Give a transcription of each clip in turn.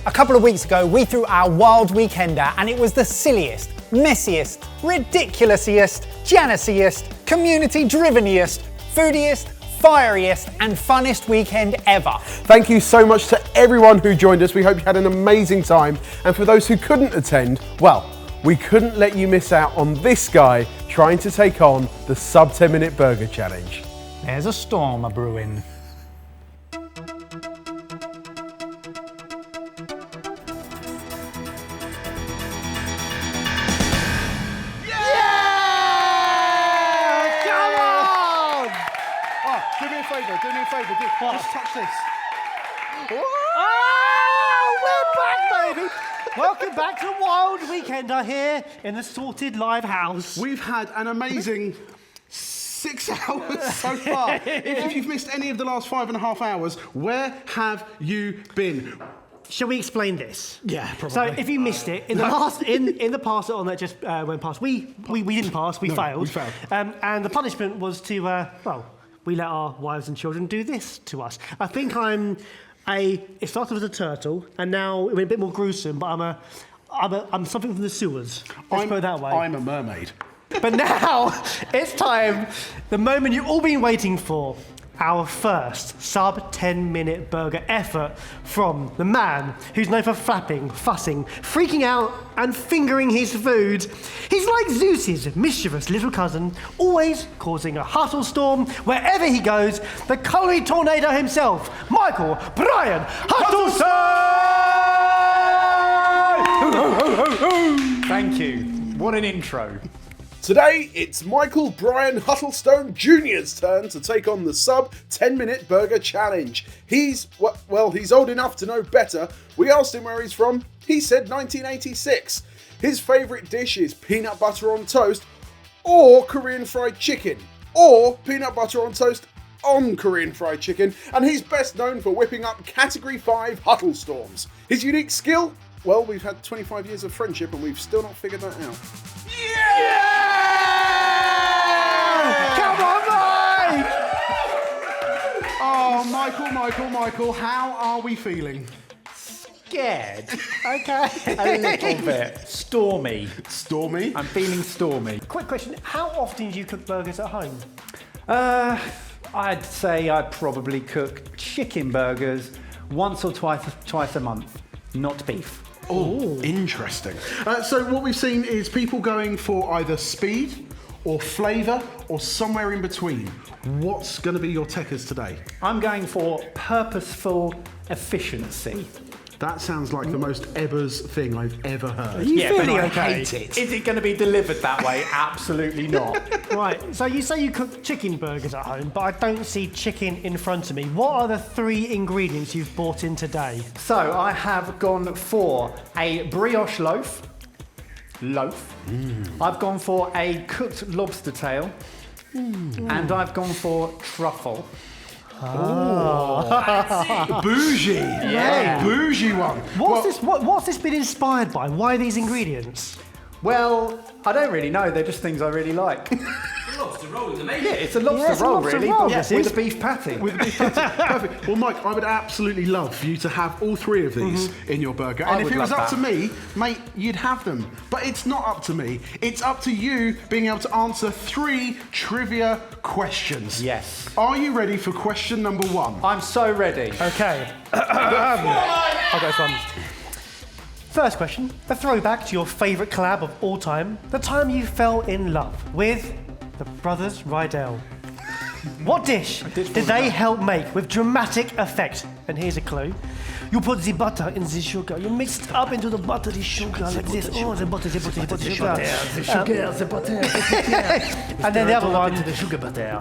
A couple of weeks ago, we threw our Wild Weekender and it was the silliest, messiest, ridiculousest, Janiciest, community-driveniest, foodiest, fieriest and funnest weekend ever. Thank you so much to everyone who joined us. We hope you had an amazing time. And for those who couldn't attend, well, we couldn't let you miss out on this guy trying to take on the sub 10-minute burger challenge. There's a storm a-brewing. Do me a favour, just touch this. Oh, we're back, baby! Welcome back to Wild Weekender here in the sorted live house. We've had an amazing 6 hours so far. If you've missed any of the last 5.5 hours, where have you been? Shall we explain this? Yeah, probably. So if you missed it, in the pass on that just went past, we didn't pass, we failed. We failed. And the punishment was to, we let our wives and children do this to us. I think it started as a turtle, and now it went a bit more gruesome, but I'm something from the sewers. Let's put it that way. I'm a mermaid. But now, it's time, the moment you've all been waiting for, our first sub 10-minute burger effort from the man who's known for flapping, fussing, freaking out and fingering his food. He's like Zeus's mischievous little cousin, always causing a hustle storm wherever he goes, the culinary tornado himself, Michael Brian Huttlestone! Thank you. What an intro. Today, it's Michael Brian Huttlestone Jr.'s turn to take on the sub 10-minute burger challenge. He's old enough to know better. We asked him where he's from. He said 1986. His favourite dish is peanut butter on toast or Korean fried chicken, or peanut butter on toast on Korean fried chicken, and he's best known for whipping up Category 5 Huttle Storms. His unique skill? Well, we've had 25 years of friendship and we've still not figured that out. Yeah! Come on, mate! Oh, Michael, how are we feeling? Scared. Okay. A little bit. Stormy. Stormy? I'm feeling stormy. Quick question, how often do you cook burgers at home? I'd say I probably cook chicken burgers once or twice a month, not beef. Oh, interesting. So what we've seen is people going for either speed or flavour or somewhere in between. What's going to be your techers today? I'm going for purposeful efficiency. That sounds like the most Ebbers thing I've ever heard. Are you feeling but I okay? hate it. Is it going to be delivered that way? Absolutely not. Right, so you say you cook chicken burgers at home, but I don't see chicken in front of me. What are the 3 ingredients you've bought in today? So I have gone for a brioche loaf. I've gone for a cooked lobster tail. And I've gone for truffle. Bougie! Yeah. Bougie one. What's this been inspired by? Why these ingredients? Well, I don't really know. They're just things I really like. Lobster roll is amazing. Yeah, it's a lobster it's a roll, lobster really, roll, but this with is. a beef patty. Perfect. Well, Mike, I would absolutely love for you to have all 3 of these in your burger. And if would it was love up to that. me, mate, you'd have them. But it's not up to me. It's up to you being able to answer 3 trivia questions. Yes. Are you ready for question number 1? I'm so ready. Okay. I'll go from. First question, a throwback to your favourite collab of all time, the time you fell in love with the brothers Rydell. What dish did they help make with dramatic effect? And here's a clue. You put the butter in the sugar. You mix it up into the butter, the sugar, like this. Oh, the butter, sugar. The butter. And then the other one. the sugar butter.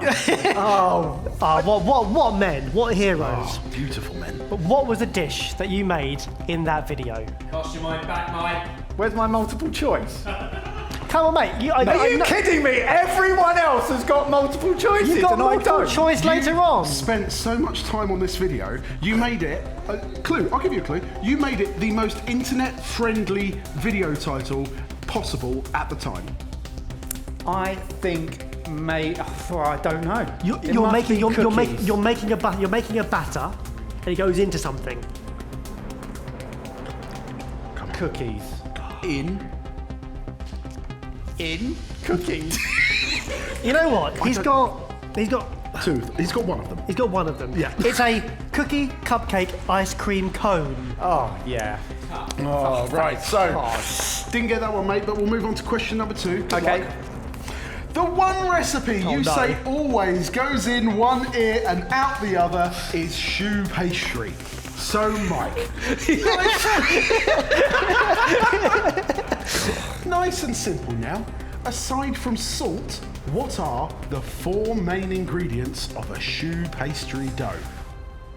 What men? What heroes? Beautiful men. But what was the dish that you made in that video? Cast your mind back, Mike. Where's my multiple choice? Come on, mate. Are you kidding me? Everyone else has got multiple choices, You got and I multiple don't. choice later on. Spent so much time on this video. You made it. Clue. I'll give you a clue. You made it the most internet-friendly video title possible at the time. I think, I don't know. You're making a batter, and it goes into something. cookies. In. Cookies. You know what? He's got Two. He's got one of them. He's got one of them. Yeah. It's a cookie cupcake ice cream cone. Oh, yeah. Oh, right. So, didn't get that one, mate, but we'll move on to question number 2. Good Okay. luck. The one recipe you say always goes in one ear and out the other is choux pastry. So, Mike. Nice and simple now. Aside from salt, what are the 4 main ingredients of a choux pastry dough?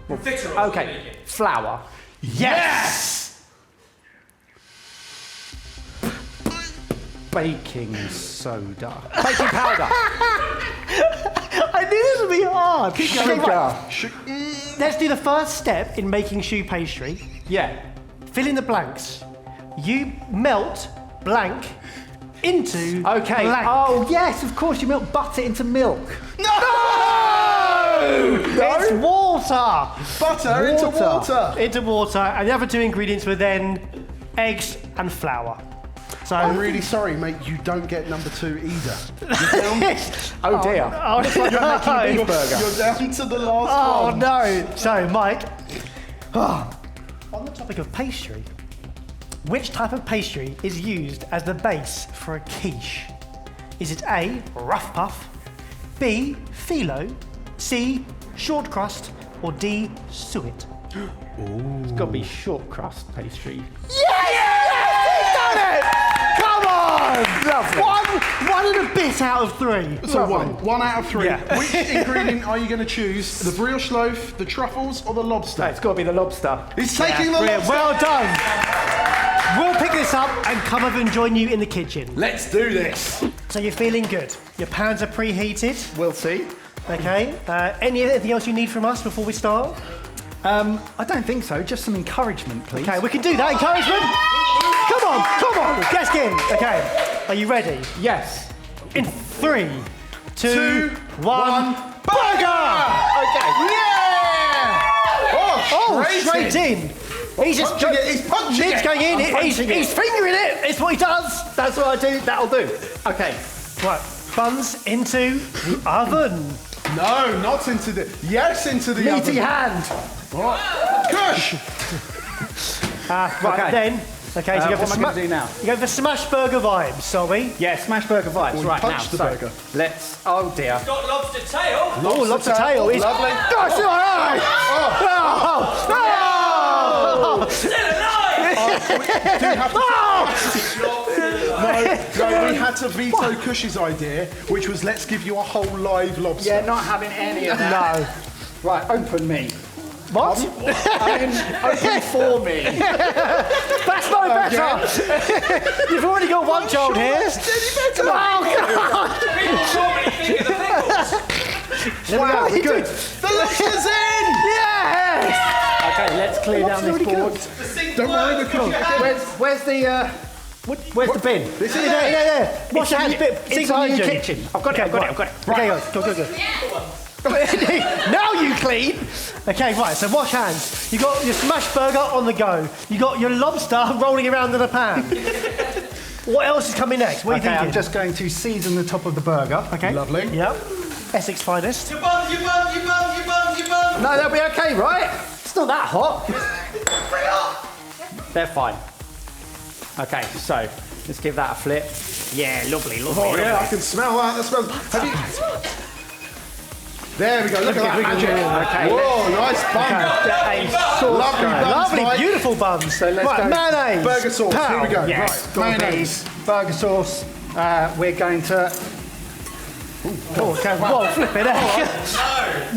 Okay, flour. Yes! Baking soda. Baking powder. I knew this would be hard. Sugar. Let's do the first step in making choux pastry. Yeah. Fill in the blanks. You melt blank into Okay. blank. Oh, yes, of course, you melt butter into milk. It's water. Butter into water. Into water. And the other 2 ingredients were then eggs and flour. So I'm really sorry, mate. You don't get number 2 either. You're down, Oh, dear. Oh, Looks like you're making a beef burger. you're down to the last Oh one. no! So, Mike, on the topic of pastry, which type of pastry is used as the base for a quiche? Is it A, rough puff, B, phyllo, C, short crust, or D, suet? It's got to be short crust pastry. Come on! Lovely. One and a bit out of 3. So one out of 3. Yeah. Which ingredient are you going to choose? The brioche loaf, the truffles, or the lobster? No, it's got to be the lobster. He's taking the Brilliant. lobster. Well done. We'll pick this up and come over and join you in the kitchen. Let's do this. So you're feeling good. Your pans are preheated. We'll see. Okay. Anything else you need from us before we start? I don't think so. Just some encouragement, please. Okay, we can do that. Encouragement. Come on. Get in. Okay. Are you ready? Yes. In 3, 2, 1. Burger! Okay. Yeah! Oh, straight in. He's just Punching it, he's punching Lid's it. going in. I'm punching He's fingering it. It's what he does. That's what I do. That'll do. Okay. Right. Buns into the oven. No, not into the... Yes, into the oven. Meaty hand. Kush! Right Okay. then. Okay, so you go What for am I going to do now? You go for smash burger vibes, sorry. Yeah, smash burger vibes. we Right now. punched the So, burger. let's. Oh dear. Got lobster tail. Oh, lobster tail. It's Lovely. Gosh, all right. Still alive. No, we had to veto Kush's idea, which was let's give you a whole live lobster. Yeah, not having any of that. No. Right, open me. What? Open for me. That's no better. You've already got one child here. Oh, God. Normally think of the pickles. Wow, We're good. The lobster's in! Yes. Okay, let's clear down this board. The sink Don't worry, works. we're cooking. Where's the where's the bin? This is Yeah. Wash your hands a bit. It's Sink in the hygiene. kitchen. I've got it. I've got it. Okay, go. Now you clean. Okay, right, so wash hands. You got your smash burger on the go. You got your lobster rolling around in a pan. What else is coming next? What are you Okay, thinking? I'm just going to season the top of the burger. Okay. Lovely. Yep. Essex finest. You bum. No, they'll be okay, right? It's not that hot. They're fine. Okay, so let's give that a flip. Yeah, lovely. Oh yeah, I can smell that. That smells. Have you... There we go. Look at that magic. Okay, Whoa, nice bun. Lovely buns, Lovely, Mike. beautiful buns. So let's right, go. mayonnaise. Burger sauce. Pow. Here we go. Yes, Right, got mayonnaise. these. Burger sauce. We're going to. Oh, okay. Whoa, flip it.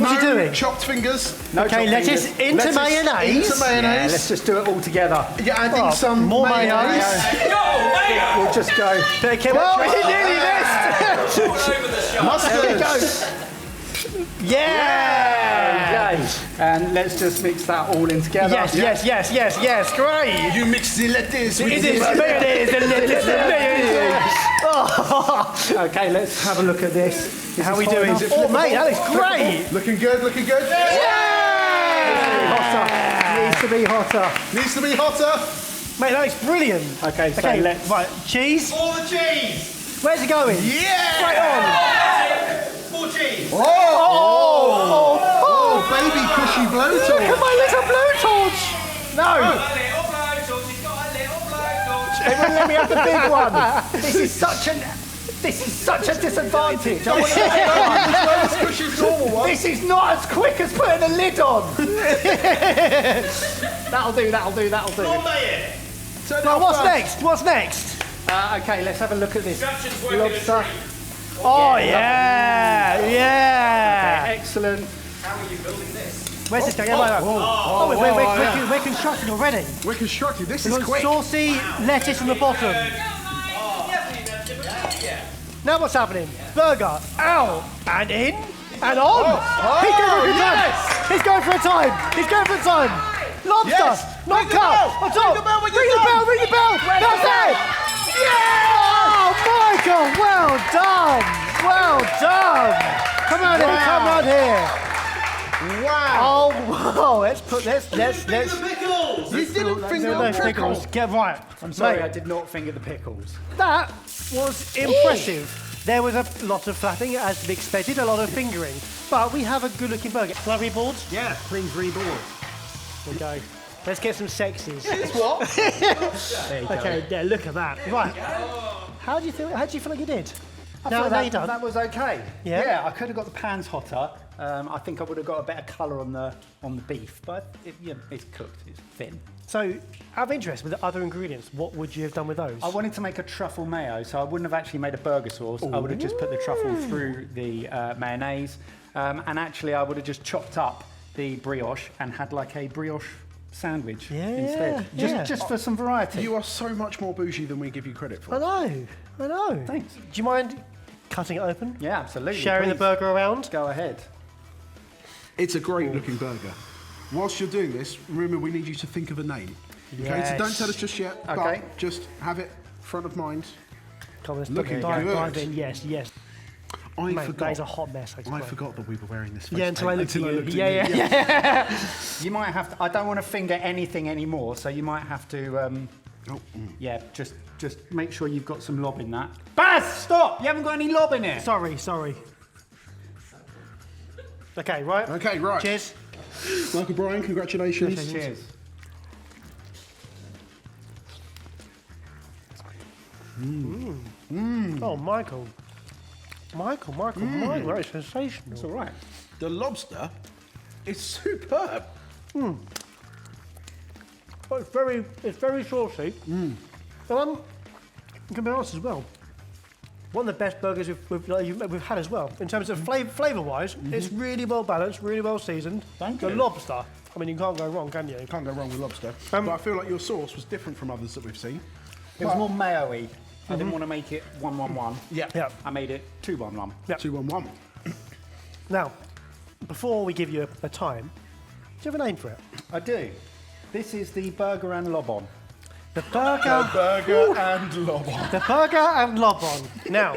What's he doing? Chopped fingers. No Okay, chopped lettuce fingers. into Lettuce mayonnaise. Into mayonnaise. Yeah, let's just do it all together. You're adding some more mayonnaise. We'll just go. Okay, well, he nearly missed. All over the shop. Mustard. Yeah. Okay. And let's just mix that all in together. Yes. Great. You mix the lettuce with It the is mayonnaise. Okay, let's have a look at this. How are we doing? Oh, mate, that looks great. Looking good. Hotter. Needs to be hotter. Needs to be hotter. Mate, that is brilliant. Okay, so let's... Right, cheese. For the cheese! Where's it going? Yeah! Straight on. For cheese! Oh, baby cushy blowtorch. Look at my little blowtorch. No. A little blowtorch, he's got a little blowtorch. They wouldn't let me have the big one. This is such a disadvantage. I want to Cushy's normal one. This is not as quick as putting a lid on. That'll do. Bombay it! Well, what's next? Okay, let's have a look at this. Instructions working Lobster. a treat. Oh, yeah. Excellent. How are you building this? Where's this going? We're constructing already. We're constructing. This We've is got quick. saucy lettuce on the bottom. Now what's happening? Burger out and in and on. He's going for a time. He's going for a time. Lobster, Yes. not Ring the cut. bell. On top. Ring the bell when you're Ring the done. bell. Ring the bell. That's it. Yeah! Oh, Michael, well done. Well done. Come on here. Come on here. Wow. Oh, wow. Let's. Pickles! You didn't finger No the pickle. pickles. Get right. I'm sorry, Mate, I did not finger the pickles. that was impressive. There was a lot of flapping, as to be expected, a lot of fingering. But we have a good-looking burger. Can I reboard? Yeah, please reboard. There we go. Let's get some sexies. What? There you go. Okay, yeah, look at that. Right. How do you feel like you did? Now that, you done. that was okay. Yeah? I could have got the pans hotter. I think I would have got a better colour on the beef, but it's cooked. It's thin. So, out of interest, with the other ingredients, what would you have done with those? I wanted to make a truffle mayo, so I wouldn't have actually made a burger sauce. I would have just put the truffle through the mayonnaise, and actually I would have just chopped up the brioche and had like a brioche sandwich instead, just for some variety. You are so much more bougie than we give you credit for. I know. Thanks. Do you mind cutting it open? Yeah, absolutely. Sharing the Please, burger around? Go ahead. It's a great looking burger. Whilst you're doing this, remember we need you to think of a name. Okay, so Yes. don't tell us just yet, Okay. but just have it front of mind. Come on, let's Looking dive good. in. Yes. I Mate, forgot. that is a hot mess. I I swear. forgot that we were wearing this face Yeah, until I paint looked at you. at Yeah. You might have to. I don't want to finger anything anymore, so you might have to. Yeah, just make sure you've got some lob in that. Baz, stop! You haven't got any lob in it. Sorry. Okay, right. Okay, right. Cheers. Michael Bryan, congratulations. Cheers. Oh, Michael, that is sensational. It's all right. The lobster is superb. Oh, it's very saucy. And I'm gonna be honest as well. One of the best burgers we've had as well. In terms of flavour-wise, it's really well balanced, really well seasoned. Thank The you. lobster, I mean, you can't go wrong, can you? Can't go wrong with lobster. But I feel like your sauce was different from others that we've seen. It was more mayo-y. I didn't want to make it 1-1-1. Yeah. I made it 2-1-1. Yeah. 2-1-1. Now, before we give you a time, do you have a name for it? I do. This is the burger and lobon. The burger. Burger and lobster. The burger and lobon. Now,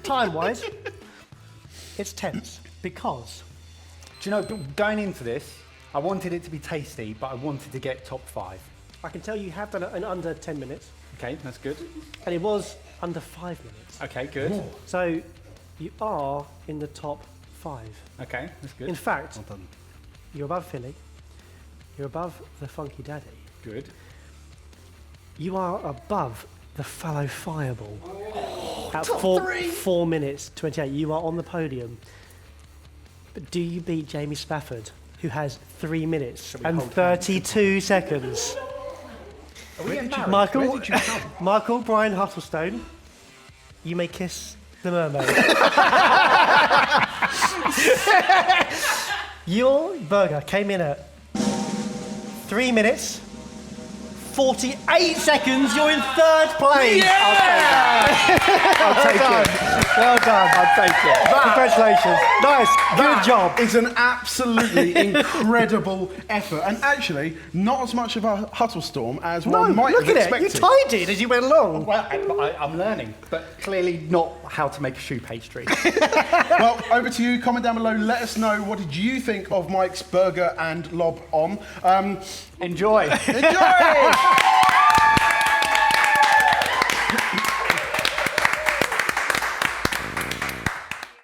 time-wise, it's tense because Do you know, going into this, I wanted it to be tasty, but I wanted to get top 5. I can tell you have done it in under 10 minutes, Okay, that's good. and it was under 5 minutes. Okay, good. So you are in the top 5. Okay, that's good. In fact, you're above Philly, you're above the Funky Daddy, Good. you are above the Fallow Fireball. At 4 minutes 28, you are on the podium. But do you beat Jamie Spafford, who has 3 minutes and 32 seconds? Michael, Michael Brian Huttlestone, you may kiss the mermaid. Your burger came in at 3 minutes, 48 seconds. You're in 3rd place. I'll take it. Well done. I'll take it. Congratulations. Nice. Good job. It's an absolutely incredible effort, and actually not as much of a huttle storm as No, one might look have at it. You expected. tidied as you went along. Well, I'm learning, but clearly not how to make a shoe pastry. Well, over to you. Comment down below. Let us know what did you think of Mike's burger and lob on. Enjoy. Enjoy!